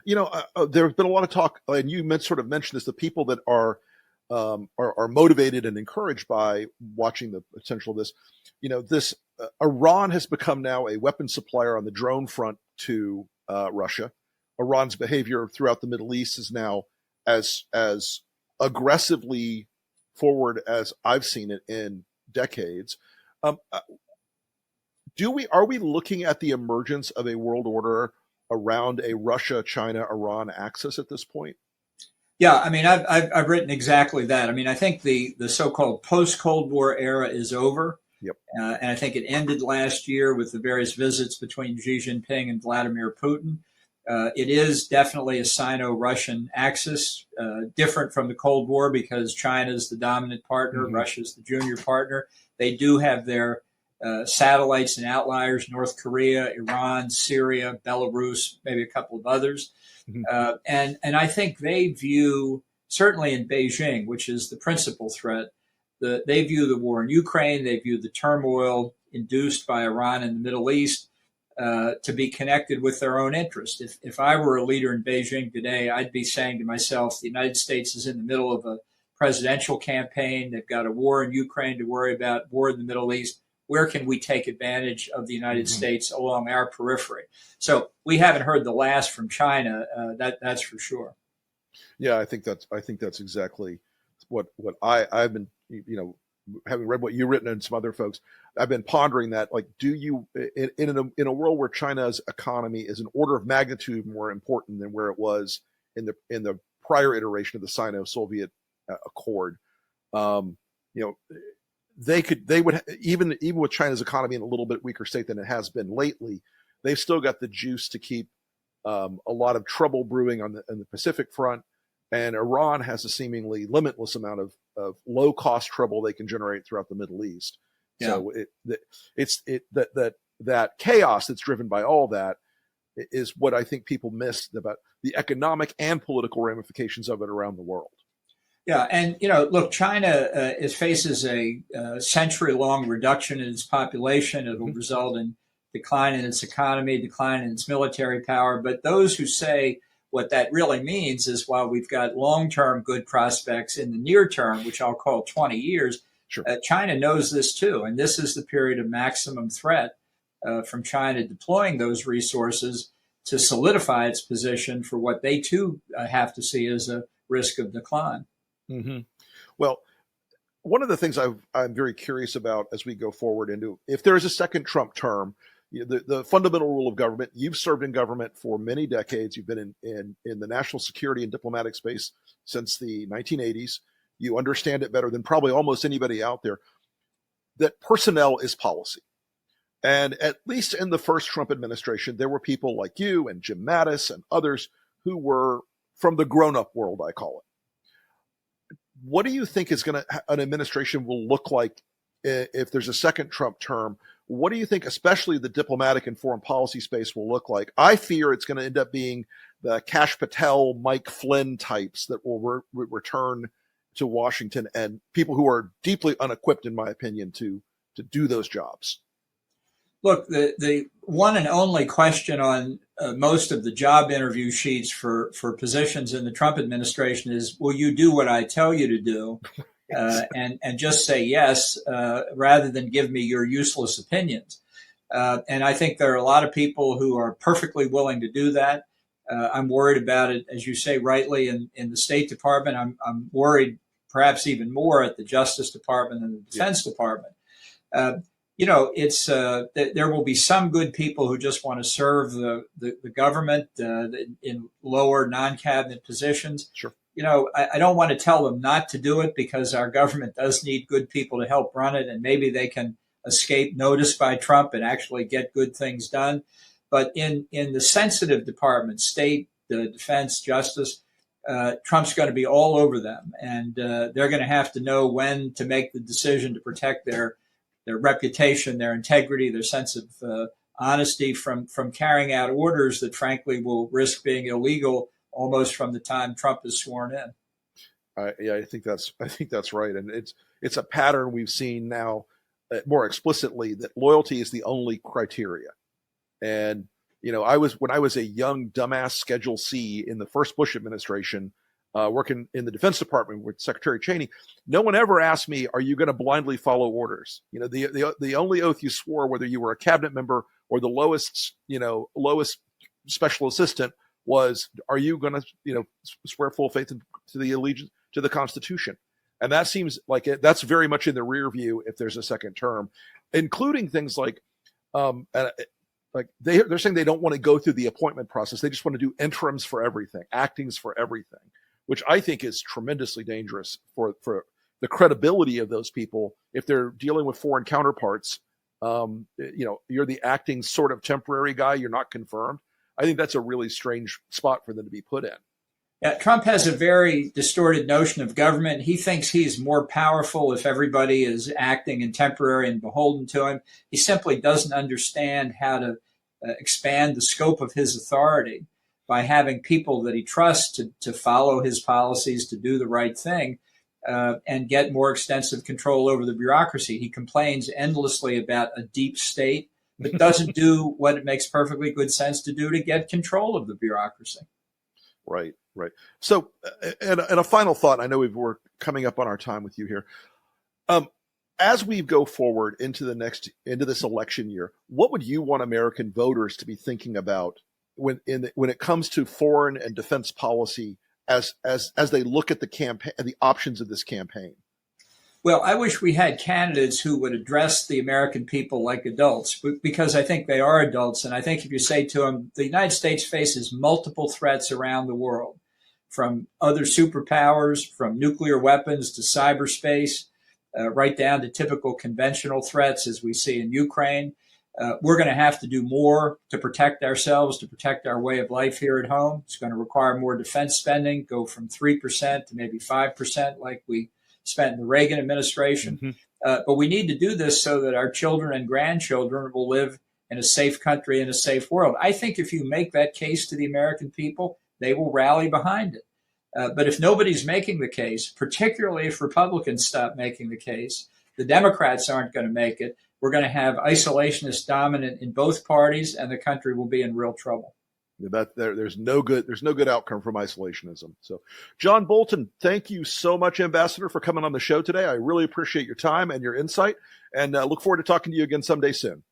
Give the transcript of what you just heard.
There's been a lot of talk, and you sort of mentioned this: the people that are motivated and encouraged by watching the potential of this. This Iran has become now a weapon supplier on the drone front to Russia. Iran's behavior throughout the Middle East is now as aggressively forward as I've seen it in decades. Um, are we looking at the emergence of a world order around a Russia, China, Iran axis at this point? Yeah, I mean, I've written exactly that. I mean, I think the so-called post-Cold War era is over, Yep. and I think it ended last year with the various visits between Xi Jinping and Vladimir Putin. It is definitely a Sino-Russian axis, different from the Cold War because China is the dominant partner, Mm-hmm. Russia is the junior partner. They do have their satellites and outliers: North Korea, Iran, Syria, Belarus, maybe a couple of others. Mm-hmm. And I think they view, certainly in Beijing, which is the principal threat, they view the war in Ukraine, they view the turmoil induced by Iran in the Middle East to be connected with their own interest. If I were a leader in Beijing today, I'd be saying to myself, the United States is in the middle of a presidential campaign. They've got a war in Ukraine to worry about, war in the Middle East. Where can we take advantage of the United Mm-hmm. States along our periphery? So we haven't heard the last from China. That's for sure. Yeah, I think that's exactly what I've been, having read what you've written and some other folks. I've been pondering that. Like, do you in a world where China's economy is an order of magnitude more important than where it was in the prior iteration of the Sino-Soviet Accord, um, you know, they would, even with China's economy in a little bit weaker state than it has been lately, they've still got the juice to keep a lot of trouble brewing on the Pacific front, and Iran has a seemingly limitless amount of low cost trouble they can generate throughout the Middle East. Yeah. So that chaos that's driven by all that is what I think people miss about the economic and political ramifications of it around the world. Yeah, and look, China faces a century-long reduction in its population. It'll Mm-hmm. result in decline in its economy, decline in its military power. But those who say what that really means is, while we've got long-term good prospects in the near term, which I'll call 20 years, Sure. China knows this too, and this is the period of maximum threat from China deploying those resources to solidify its position for what they too have to see as a risk of decline. Mm-hmm. Well, one of the things I'm very curious about as we go forward into, if there is a second Trump term, the fundamental rule of government. You've served in government for many decades. You've been in the national security and diplomatic space since the 1980s. You understand it better than probably almost anybody out there. That personnel is policy. And at least in the first Trump administration, there were people like you and Jim Mattis and others who were from the grown-up world, I call it. What do you think an administration will look like if there's a second Trump term? What do you think, especially the diplomatic and foreign policy space, will look like? I fear it's going to end up being the Kash Patel, Mike Flynn types that will return to Washington, and people who are deeply unequipped, in my opinion, to do those jobs. Look, the one and only question on most of the job interview sheets for positions in the Trump administration is, will you do what I tell you to do? And just say yes, rather than give me your useless opinions. And I think there are a lot of people who are perfectly willing to do that. I'm worried about it, as you say rightly, in the State Department. I'm worried perhaps even more at the Justice Department and the Defense Department. There will be some good people who just want to serve the government in lower non-cabinet positions. Sure. I don't want to tell them not to do it, because our government does need good people to help run it, and maybe they can escape notice by Trump and actually get good things done. But in the sensitive departments, state, defense, justice, Trump's going to be all over them, and they're going to have to know when to make the decision to protect their reputation, their integrity, their sense of honesty from carrying out orders that, frankly, will risk being illegal almost from the time Trump is sworn in. I think that's right, and it's a pattern we've seen now more explicitly, that loyalty is the only criteria, and when I was a young dumbass Schedule C in the first Bush administration, working in the Defense Department with Secretary Cheney, no one ever asked me, "Are you going to blindly follow orders?" The only oath you swore, whether you were a cabinet member or the lowest special assistant, was, "Are you going to swear full faith to the allegiance to the Constitution?" And that seems like that's very much in the rear view if there's a second term, including things like. They're saying they don't want to go through the appointment process. They just want to do interims for everything, actings for everything, which I think is tremendously dangerous for the credibility of those people. If they're dealing with foreign counterparts, you're the acting sort of temporary guy. You're not confirmed. I think that's a really strange spot for them to be put in. Yeah, Trump has a very distorted notion of government. He thinks he's more powerful if everybody is acting in temporary and beholden to him. He simply doesn't understand how to expand the scope of his authority by having people that he trusts to follow his policies, to do the right thing, and get more extensive control over the bureaucracy. He complains endlessly about a deep state, but doesn't do what it makes perfectly good sense to do to get control of the bureaucracy. Right. So, and a final thought. I know we're coming up on our time with you here. As we go forward into this election year, what would you want American voters to be thinking about when it comes to foreign and defense policy as they look at the campaign, the options of this campaign? Well, I wish we had candidates who would address the American people like adults, because I think they are adults. And I think if you say to them, the United States faces multiple threats around the world, from other superpowers, from nuclear weapons to cyberspace, right down to typical conventional threats as we see in Ukraine. We're going to have to do more to protect ourselves, to protect our way of life here at home. It's going to require more defense spending, go from 3% to maybe 5% like we spent in the Reagan administration. Mm-hmm. But we need to do this so that our children and grandchildren will live in a safe country, in a safe world. I think if you make that case to the American people, they will rally behind it. But if nobody's making the case, particularly if Republicans stop making the case, the Democrats aren't going to make it. We're going to have isolationists dominant in both parties, and the country will be in real trouble. There's no good outcome from isolationism. So, John Bolton, thank you so much, Ambassador, for coming on the show today. I really appreciate your time and your insight, and look forward to talking to you again someday soon.